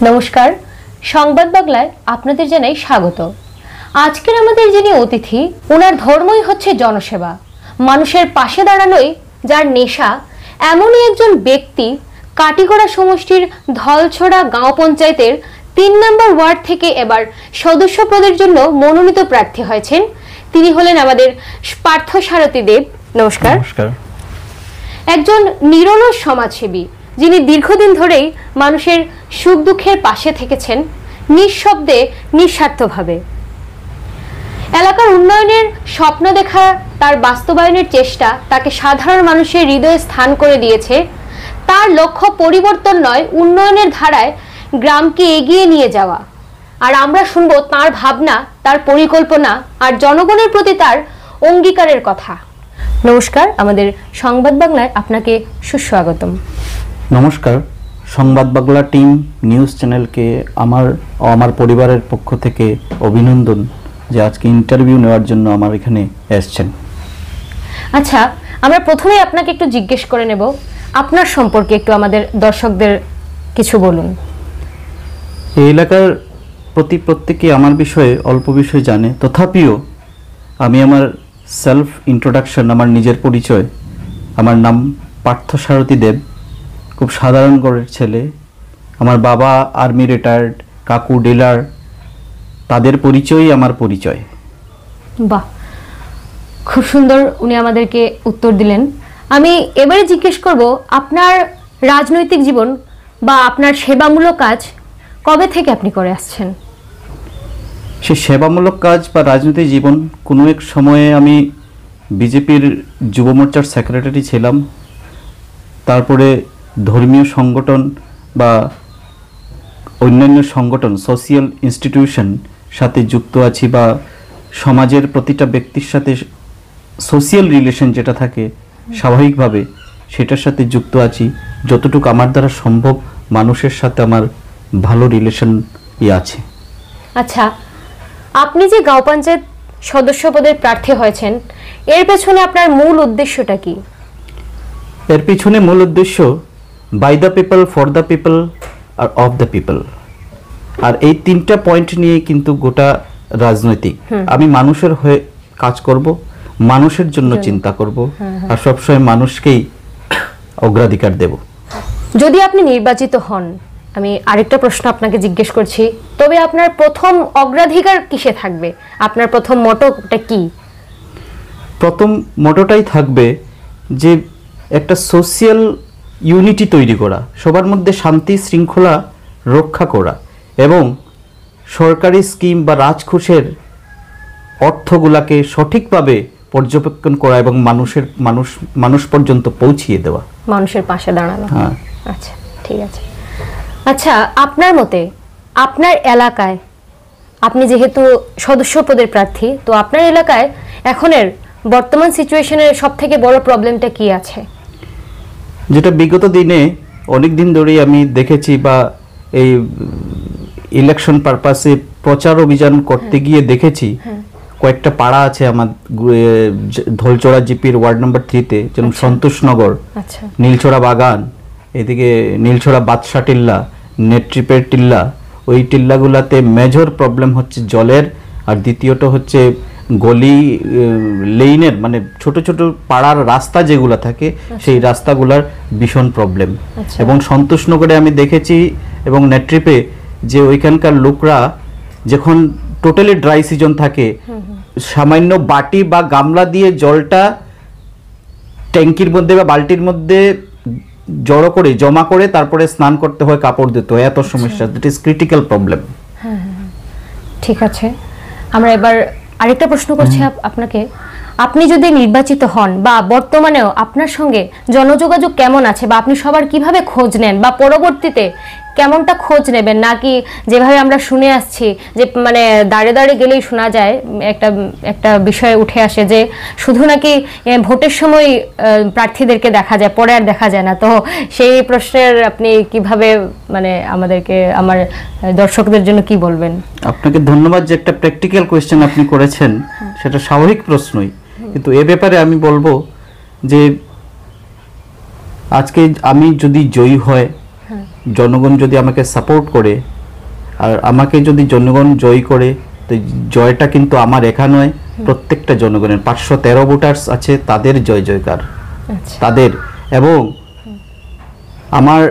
নমস্কার, সংবাদ বাংলায় আপনাদের জানাই স্বাগত। আজকের আমাদের যিনি অতিথি, ওনার ধর্মই হচ্ছে জনসেবা, মানুষের পাশে দাঁড়ানোই যার নেশা, এমনই একজন ব্যক্তি কাটিগড়া সমষ্টির ধলছড়া গাঁও পঞ্চায়েতের ৩ নম্বর ওয়ার্ড থেকে এবার সদস্য পদের জন্য মনোনীত প্রার্থী হয়েছেন। তিনি হলেন আমাদের পার্থসারথী দেব। নমস্কার। নমস্কার। একজন নিরলস সমাজসেবী, যিনি দীর্ঘদিন ধরেই মানুষের সুখ দুঃখের পাশে থেকেছেন নিঃশব্দে, নিঃস্বার্থভাবে। এলাকার উন্নয়নের স্বপ্ন দেখা, তার বাস্তবায়নের চেষ্টা তাকে সাধারণ মানুষের হৃদয়ে স্থান করে দিয়েছে। তার লক্ষ্য পরিবর্তন নয়, উন্নয়নের ধারায় গ্রামকে এগিয়ে নিয়ে যাওয়া। আর আমরা শুনবো তার ভাবনা, তার পরিকল্পনা আর জনগণের প্রতি তার অঙ্গীকারের কথা। নমস্কার, আমাদের সংবাদ বাংলায় আপনাকে সুস্বাগতম। নমস্কার। সংবাদ বাংলা টিম নিউজ চ্যানেলকে আমার পরিবারের পক্ষ থেকে অভিনন্দন যে আজকে ইন্টারভিউ নেওয়ার জন্য আমার এখানে এসেছেন। আচ্ছা, আমরা প্রথমেই আপনাকে একটু জিজ্ঞেস করে নেব, আপনার সম্পর্কে একটু আমাদের দর্শকদের কিছু বলুন। এই এলাকার প্রত্যেকে আমার বিষয়ে অল্প বিষয় জানে, তথাপিও আমি আমার সেলফ ইন্ট্রোডাকশন, আমার নিজের পরিচয়। আমার নাম পার্থসারথী দেব, খুব সাধারণ ঘরের ছেলে। আমার বাবা আর্মি রিটায়ার্ড, কাকু ডিলার, তাদের পরিচয়ই আমার পরিচয়। বাহ, খুব সুন্দর উনি আমাদেরকে উত্তর দিলেন। আমি এবারে জিজ্ঞেস করব, আপনার রাজনৈতিক জীবন বা আপনার সেবামূলক কাজ কবে থেকে আপনি করে আসছেন? সে সেবামূলক কাজ বা রাজনৈতিক জীবন, কোনো এক সময়ে আমি বিজেপির যুব মোর্চার সেক্রেটারি ছিলাম। তারপরে ধর্মীয় সংগঠন বা অন্যান্য সংগঠন, সোশিয়াল ইনস্টিটিউশন সাথে যুক্ত আছি, বা সমাজের প্রতিটা ব্যক্তির সাথে সোশিয়াল রিলেশন যেটা থাকে স্বাভাবিকভাবে সেটার সাথে যুক্ত আছি। যতটুকু আমার দ্বারা সম্ভব মানুষের সাথে আমার ভালো রিলেশন আছে। আচ্ছা, আপনি যে গাঁও পঞ্চায়েত সদস্য পদের প্রার্থী হয়েছেন, এর পেছনে আপনার মূল উদ্দেশ্যটা কি? এর পিছনে মূল উদ্দেশ্য by the people, for the people আর অফ দ্য পিপল। আর এই 3টা পয়েন্ট নিয়ে কিন্তু গোটা রাজনৈতিক। আমি মানুষের হয়ে কাজ করব, মানুষের জন্য চিন্তা করব, আর সবসময় মানুষকেই অগ্রাধিকার দেব। যদি আপনি নির্বাচিত হন, আমি আরেকটা প্রশ্ন আপনাকে জিজ্ঞেস করছি, তবে আপনার প্রথম অগ্রাধিকার কিসে থাকবে? আপনার প্রথম মোটোটা কি? প্রথম মোটোটাই থাকবে যে একটা সোশিয়াল ইউনিটি তৈরি করা, সবার মধ্যে শান্তি শৃঙ্খলা রক্ষা করা, এবং সরকারি স্কিম বা রাজকোষের অর্থগুলাকে সঠিকভাবে পর্যবেক্ষণ করা এবং মানুষ পর্যন্ত পৌঁছিয়ে দেওয়া, মানুষের পাশে দাঁড়ানো। হ্যাঁ। আচ্ছা, ঠিক আছে। আচ্ছা, আপনার মতে আপনার এলাকায়, আপনি যেহেতু সদস্য পদের প্রার্থী, তো আপনার এলাকায় এখনের বর্তমান সিচুয়েশনের সব থেকে বড় প্রবলেমটা কি আছে? যেটা বিগত দিনে অনেক দিন ধরেই আমি দেখেছি, বা এই ইলেকশন পারপাসে প্রচার অভিযান করতে গিয়ে দেখেছি, কয়েকটা পাড়া আছে আমার ধলচড়া জিপির ওয়ার্ড নম্বর 3-তে, যেমন সন্তোষনগর, নীলছড়া বাগান, এদিকে নীলছড়া বাদশা টিল্লা, নেট্রিপের টিল্লা। ওই টিল্লাগুলাতে মেজর প্রবলেম হচ্ছে জলের, আর দ্বিতীয়ত হচ্ছে গলি লেইনের, মানে ছোট ছোট পাড়ার রাস্তা যেগুলো থাকে সেই রাস্তাগুলার ভীষণ প্রবলেম। এবং সন্তোষনগরে আমি দেখেছি এবং নেট্রিপে যে ওইখানকার লোকরা যখন টোটালি ড্রাই সিজন থাকে, সামান্য বাটি বা গামলা দিয়ে জলটা ট্যাঙ্কির মধ্যে বা বালতির মধ্যে জড়ো করে জমা করে তারপরে স্নান করতে হয়, কাপড় দিতে হয়। এত সমস্যা, দ্যাট ইজ ক্রিটিক্যাল প্রবলেম। ঠিক আছে, আমরা এবার আরেকটা প্রশ্ন করছি আপনাকে। আপনি যদি নির্বাচিত হন, বা বর্তমানেও আপনার সঙ্গে জনযোগাযোগ কেমন আছে, বা আপনি সবার কিভাবে খোঁজ নেন, বা পরবর্তীতে কেমনটা খোঁজ নেবেন? নাকি যেভাবে আমরা শুনে আসছি যে মানে দাঁড়ে দাঁড়ে গেলেই শোনা যায়, একটা বিষয় উঠে আসে যে শুধু নাকি ভোটের সময় প্রার্থীদেরকে দেখা যায়, পরে আর দেখা যায় না। তো সেই প্রশ্নের আপনি কিভাবে, মানে আমাদেরকে, আমার দর্শকদের জন্য কি বলবেন? আপনাকে ধন্যবাদ যে একটা প্র্যাকটিক্যাল কোয়েশ্চেন আপনি করেছেন, সেটা স্বাভাবিক প্রশ্নই। কিন্তু এ ব্যাপারে আমি বলবো যে আজকে আমি যদি জয়ী হয় জনগণ যদি আমাকে সাপোর্ট করে আর আমাকে যদি জনগণ জয় করে, তো জয়টা কিন্তু আমার একা নয়, প্রত্যেকটা জনগণের 513 ভোটার্স আছে, তাদের জয় জয়কার তাদের। এবং আমার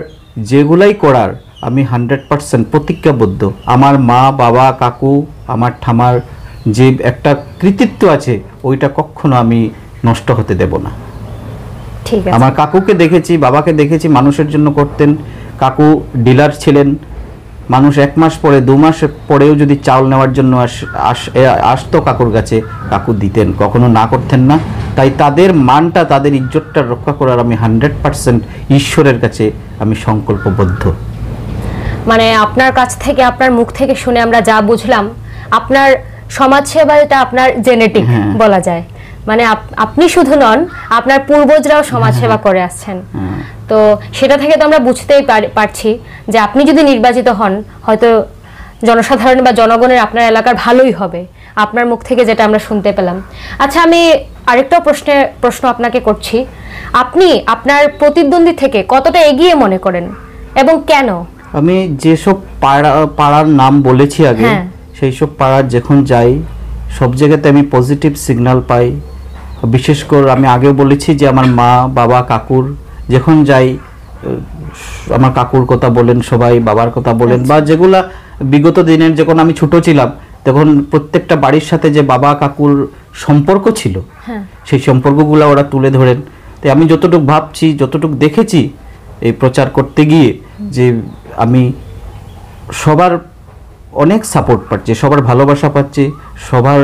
যেগুলাই করার আমি 100% প্রতিজ্ঞাবদ্ধ। আমার মা বাবা কাকু আমার ঠামার যে একটা কৃতিত্ব আছে ওইটা কখনো আমি নষ্ট হতে দেব না। ঠিক আছে। আমার কাকুকে দেখেছি, বাবাকে দেখেছি মানুষের জন্য করতেন। কাকু ডিলার ছিলেন, মানুষ 1 মাস পরে 2 মাস পরেও যদি চাউল নেওয়ার জন্য আসতো কাকুর কাছে, কাকু দিতেন, কখনো না করতেন না। তাই তাদের মানটা তাদের ইজ্জতটা রক্ষা করার আমি 100% ঈশ্বরের কাছে আমি সংকল্পবদ্ধ। মানে আপনার কাছ থেকে, আপনার মুখ থেকে শুনে আমরা যা বুঝলাম, আপনার সমাজসেবা এটা আপনার জেনেটিক বলা যায়। মানে আপনি শুধু নন, আপনার পূর্বজরাও সমাজসেবা করে আসছেন। তো সেটা থেকে তো আমরা বুঝতেই পারছি যে আপনি যদি নির্বাচিত হন, হয়তো জনসাধারণ বা জনগণের আপনার এলাকার ভালোই হবে, আপনার মুখ থেকে যেটা আমরা শুনতে পেলাম। আচ্ছা, আমি আরেকটা প্রশ্ন আপনাকে করছি। আপনি আপনার প্রতিদ্বন্দ্বী থেকে কতটা এগিয়ে মনে করেন এবং কেন? আমি যেসব পাড়ার নাম বলেছি আগে, সেই সব পাড়ার যখন যাই সব জায়গাতে আমি পজিটিভ সিগন্যাল পাই। বিশেষ করে আমি আগেও বলেছি যে আমার মা বাবা কাকুর যখন যাই, আমার কাকুর কথা বলেন সবাই, বাবার কথা বলেন, বা যেগুলা বিগত দিনের যখন আমি ছোট ছিলাম তখন প্রত্যেকটা বাড়ির সাথে যে বাবা কাকুর সম্পর্ক ছিল, সেই সম্পর্কগুলো ওরা তুলে ধরেন। তো আমি যতটুকু ভাবছি, যতটুকু দেখেছি এই প্রচার করতে গিয়ে, যে আমি সবার অনেক সাপোর্ট পাচ্ছি, সবার ভালোবাসা পাচ্ছি, সবার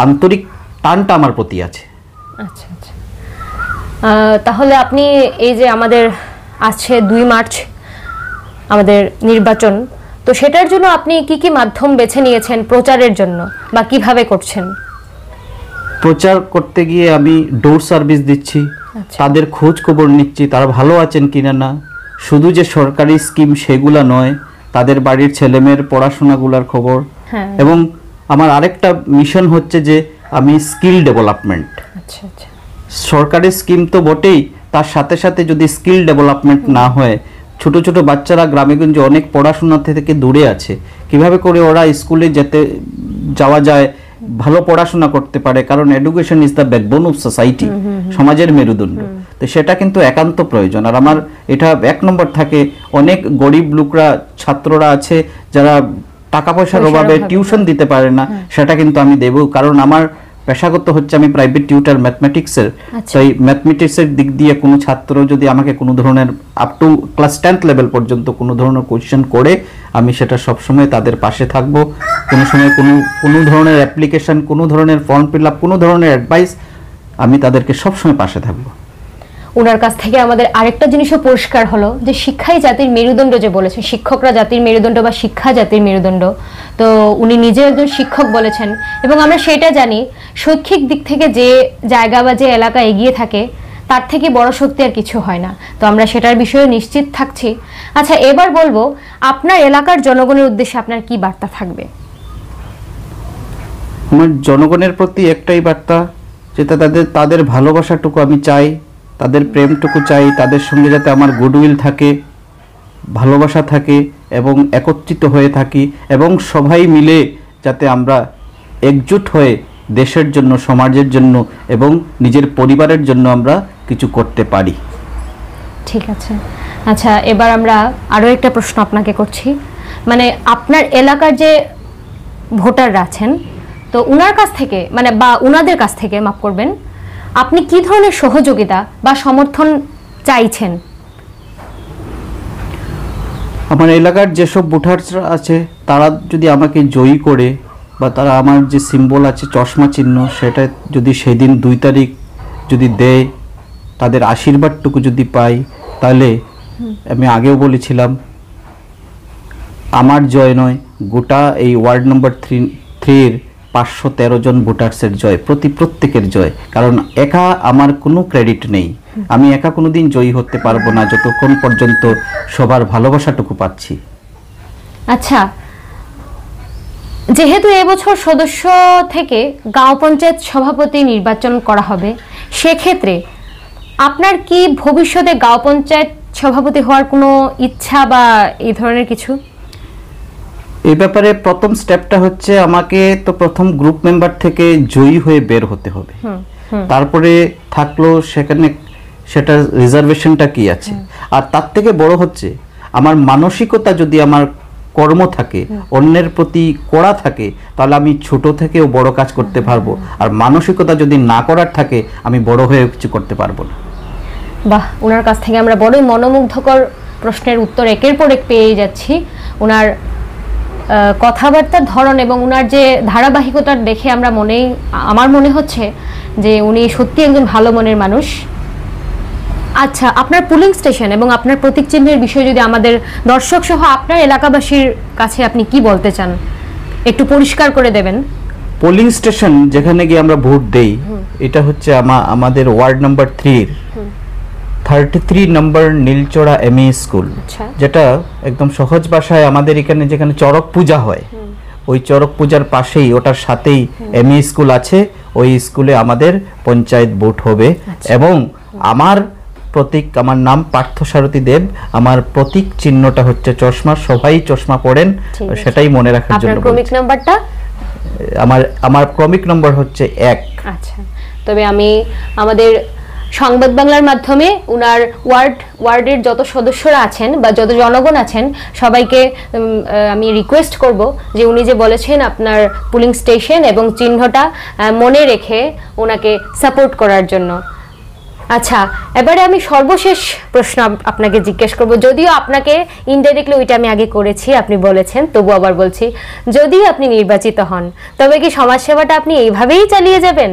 আন্তরিক টানটা আমার প্রতি আছে। আচ্ছা আচ্ছা, তাহলে আপনি এই যে আমাদের আছে 2 মার্চ আমাদের নির্বাচন, তো সেটার জন্য আপনি কি কি মাধ্যম বেছে নিয়েছেন প্রচারের জন্য, বা কিভাবে করছেন? প্রচার করতে গিয়ে আমি ডোর সার্ভিস দিচ্ছি, তাদের খোঁজ খবর নিচ্ছি তারা ভালো আছেন কিনা না, শুধু যে সরকারি স্কিম সেগুলা নয়, তাদের বাড়ির ছেলেমেয়ের পড়াশোনাগুলোর খবর। এবং আমার আরেকটা মিশন হচ্ছে যে আমি স্কিল ডেভেলপমেন্ট। আচ্ছা আচ্ছা, সরকারি স্কিম তো বটেই, তার সাথে সাথে যদি স্কিল ডেভেলপমেন্ট না হয়, ছোট ছোট বাচ্চারা গ্রামেগঞ্জে অনেক পড়াশোনা থেকে দূরে আছে, কিভাবে করে ওরা স্কুলে যাওয়া যায়, ভালো পড়াশোনা করতে পারে, কারণ education is the backbone of society, সমাজের মেরুদণ্ড। তো সেটা কিন্তু একান্ত প্রয়োজন। আর আমার এটা 1 নম্বর থাকে, অনেক গরিব লোকরা ছাত্ররা আছে যারা টাকা পয়সার অভাবে টিউশন দিতে পারে না, সেটা কিন্তু আমি দেব। কারণ আমার পেশাগত হচ্ছে আমি প্রাইভেট টিউটার ম্যাথমেটিক্সের। তাই ম্যাথমেটিক্সের দিক দিয়ে কোনো ছাত্র যদি আমাকে কোনো ধরনের up to class 10th level পর্যন্ত কোনো ধরনের কোয়েশ্চেন করে, আমি সেটা সবসময় তাদের পাশে থাকবো। কোনো সময় কোনো ধরনের অ্যাপ্লিকেশন, কোনো ধরনের ফর্ম ফিল আপ, কোনো ধরনের অ্যাডভাইস, আমি তাদেরকে সবসময় পাশে থাকবো। ওনার কাছ থেকে আমাদের আরেকটা জিনিসও পরিষ্কার হলো যে শিক্ষাই জাতির মেরুদণ্ড, যে বলেছেন শিক্ষকরা জাতির মেরুদণ্ড বা শিক্ষা জাতির মেরুদণ্ড, তো উনি নিজে একজন শিক্ষক বলেছেন। এবং আমরা সেটা জানি, শৈক্ষিক দিক থেকে যে জায়গা বা যে এলাকা এগিয়ে থাকে তার থেকে বড় শক্তি আর কিছু হয় না। তো আমরা সেটার বিষয়ে নিশ্চিত থাকছি। আচ্ছা, এবার বলবো আপনার এলাকার জনগণের উদ্দেশ্যে আপনার কি বার্তা থাকবে? আমার জনগণের প্রতি একটাই বার্তা, যেটা তাদের ভালোবাসাটুকু আমি চাই, তাদের প্রেমটুকু চাই, তাদের সঙ্গে যাতে আমার গুডউইল থাকে, ভালোবাসা থাকে এবং একত্রিত হয়ে থাকি, এবং সবাই মিলে যাতে আমরা একজোট হয়ে দেশের জন্য, সমাজের জন্য এবং নিজের পরিবারের জন্য আমরা কিছু করতে পারি। ঠিক আছে। আচ্ছা, এবার আমরা আরও একটা প্রশ্ন আপনাকে করছি। মানে আপনার এলাকার যে ভোটাররা আছেন, তো উনার কাছ থেকে, মানে বা উনাদের কাছ থেকে, মাফ করবেন, আপনি কি ধরনের সহযোগিতা বা সমর্থন চাইছেন? আমার এলাকার যেসব ভোটাররা আছে তারা যদি আমাকে জয়ী করে, বা তারা আমার যে সিম্বল আছে চশমা চিহ্ন, সেটা যদি সেদিন 2 তারিখ যদি দেয়, তাদের আশীর্বাদটুকু যদি পাই, তাহলে আমি আগেও বলেছিলাম আমার জয় নয়, গোটা এই ওয়ার্ড নম্বর 3-এর 513 জন ভোটার্সের জয়, প্রত্যেকের জয়। কারণ একা আমার কোনো ক্রেডিট নেই, আমি একা কোনোদিন জয়ী হতে পারবো না যতক্ষণ পর্যন্ত সবার ভালোবাসাটুকু পাচ্ছি। আচ্ছা, যেহেতু এবছর সদস্য থেকে গাঁও পঞ্চায়েত সভাপতি নির্বাচন করা হবে, সেক্ষেত্রে আপনার কি ভবিষ্যতে গাঁও পঞ্চায়েত সভাপতি হওয়ার কোনো ইচ্ছা বা এই ধরনের কিছু? এই ব্যাপারে প্রথম স্টেপটা হচ্ছে আমাকে তো প্রথম গ্রুপ মেম্বার থেকে জয়ী হয়ে বের হতে হবে, তারপরে থাকলো সেখানে সেটা রিজার্ভেশনটা কি আছে। আর তার থেকে বড় হচ্ছে আমার মানসিকতা যদি আমার কর্ম থাকে, অন্যের প্রতি কড়া থাকে, তাহলে আমি ছোট থেকেও বড় কাজ করতে পারবো। আর মানসিকতা যদি না করার থাকে, আমি বড় হয়ে কিছু করতে পারবো না। বাহ, ওনার কাছ থেকে আমরা বড়ই মনোমুগ্ধকর প্রশ্নের উত্তর একের পর এক পেয়ে যাচ্ছি। ওনার কথাবার্তার ধরন এবং ওনার যে ধারাবাহিকতার দেখে আমার মনে হচ্ছে যে উনি সত্যি একজন ভালো মনের মানুষ। আচ্ছা, আপনার পুলিং স্টেশন এবং আপনার প্রতীক চিহ্নের বিষয়ে যদি আমাদের দর্শক সহ আপনার এলাকাবাসীর কাছে আপনি কি বলতে চান, একটু পরিষ্কার করে দেবেন। পোলিং স্টেশন যেখানে গিয়ে আমরা ভোট দেই, এটা হচ্ছে আমাদের ওয়ার্ড নাম্বার 3 33 নম্বর নীলচড়া এমই স্কুল, যেটা একদম সহজ ভাষায় আমাদের এখানে যেখানে চড়ক পূজা হয়, ওই চড়ক পূজার পাশেই ওটার সাথেই এমই স্কুল আছে। ওই স্কুলে আমাদের পঞ্চায়েত ভোট হবে। এবং আমার প্রতীক, আমার নাম পার্থসারথী দেব, আমার প্রতীক চিহ্নটা হচ্ছে চশমা। সবাই চশমা পড়েন, সেটাই মনে রাখার জন্য। আপনার ক্রমিক নাম্বারটা? আমার ক্রমিক নম্বর হচ্ছে 1। আচ্ছা, তবে আমি আমাদের সংবাদ বাংলার মাধ্যমে উনার ওয়ার্ডের যত সদস্যরা আছেন বা যত জনগণ আছেন সবাইকে আমি রিকোয়েস্ট করব যে উনি যে বলেছেন আপনার পুলিং স্টেশন এবং চিহ্নটা মনে রেখে ওনাকে সাপোর্ট করার জন্য। আচ্ছা, এবারে আমি সর্বশেষ প্রশ্ন আপনাকে জিজ্ঞেস করব, যদিও আপনাকে ইনডাইরেক্টলি ওইটা আমি আগে করেছি, আপনি বলেছেন, তবু আবার বলছি, যদি আপনি নির্বাচিত হন তবে কি সমাজসেবাটা আপনি এইভাবেই চালিয়ে যাবেন?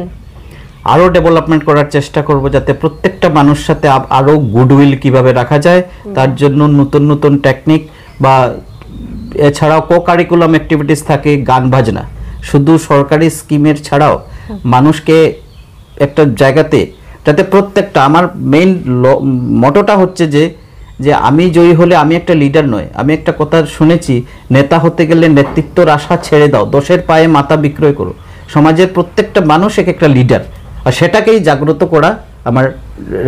আরো ডেভেলপমেন্ট করার চেষ্টা করব, যাতে প্রত্যেকটা মানুষের সাথে আরো গুডউইল কিভাবে রাখা যায়, তার জন্য নতুন নতুন টেকনিক বা এছাড়াও কো-কারিকুলাম অ্যাক্টিভিটিস থাকে, গান বাজনা, শুধু সরকারি স্কিমের ছাড়াও মানুষকে একটা জায়গাতে, যাতে প্রত্যেকটা, আমার মেইন মটোটা হচ্ছে যে আমি জয়ী হলে আমি একটা লিডার নয়। আমি একটা কথা শুনেছি, নেতা হতে গেলে নেতৃত্বর আশা ছেড়ে দাও, দোষের পায়ে মাথা বিক্রয় করো। সমাজের প্রত্যেকটা মানুষ এক একটা লিডার, আর সেটাকেই জাগ্রত করা আমার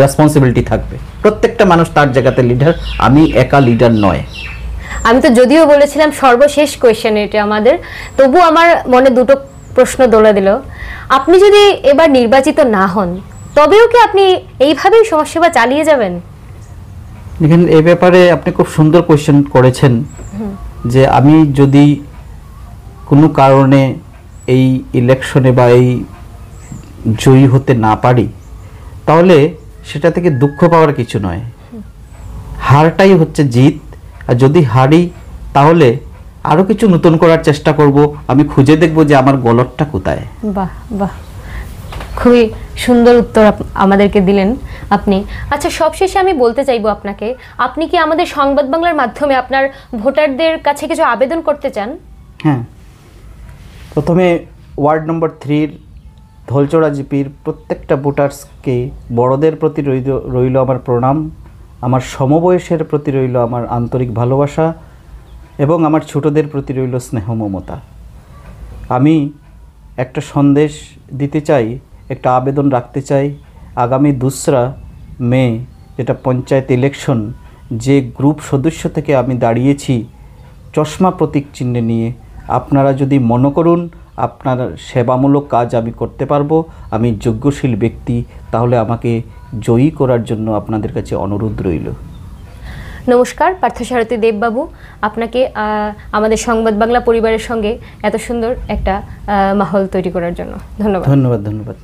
রেসপন্সিবিলিটি থাকবে। প্রত্যেকটা মানুষ তার জায়গাতে লিডার, আমি একা লিডার নয়। আমি তো যদিও বলেছিলাম সর্বশেষ কোয়েশ্চেন এটা আমাদের, তবু আমার মনে দুটো প্রশ্ন দোলা দিল। আপনি যদি এবার নির্বাচিত না হন, তবেও কি আপনি এইভাবেই সমাজসেবা চালিয়ে যাবেন? দেখেন, এই ব্যাপারে আপনি খুব সুন্দর কোয়েশ্চেন করেছেন, যে আমি যদি কোনো কারণে এই ইলেকশনে বা এই জয়ী হতে না পারি, তাহলে সেটা থেকে দুঃখ পাওয়ার কিছু নয়। হারটাই হচ্ছে জিত। আর যদি হারি, তাহলে আরো কিছু নতুন করার চেষ্টা করব। আমি খুঁজে দেখব যে আমার গলতটা কোথায়। বাহ বাহ, খুবই সুন্দর উত্তর আমাদেরকে দিলেন আপনি। আচ্ছা, সবশেষে আমি বলতে চাইবো আপনাকে, আপনি কি আমাদের সংবাদ বাংলার মাধ্যমে আপনার ভোটারদের কাছে কিছু আবেদন করতে চান? হ্যাঁ, প্রথমে ওয়ার্ড নম্বর 3 ধলচড়া জিপির প্রত্যেকটা ভোটার্সকে, বড়দের প্রতি রইল আমার প্রণাম, আমার সমবয়সের প্রতি রইল আমার আন্তরিক ভালোবাসা, এবং আমার ছোটদের প্রতি রইল স্নেহ মমতা। আমি একটা সন্দেশ দিতে চাই, একটা আবেদন রাখতে চাই। আগামী 2রা মে, যেটা পঞ্চায়েত ইলেকশন, যে গ্রুপ সদস্য থেকে আমি দাঁড়িয়েছি চশমা প্রতীক চিহ্ন নিয়ে, আপনারা যদি মনে করুন আপনার সেবামূলক কাজ আমি করতে পারবো, আমি যোগ্যশীল ব্যক্তি, তাহলে আমাকে জয়ী করার জন্য আপনাদের কাছে অনুরোধ রইল। নমস্কার পার্থসারথী দেববাবু, আপনাকে আমাদের সংবাদ বাংলা পরিবারের সঙ্গে এত সুন্দর একটা মাহল তৈরি করার জন্য ধন্যবাদ। ধন্যবাদ।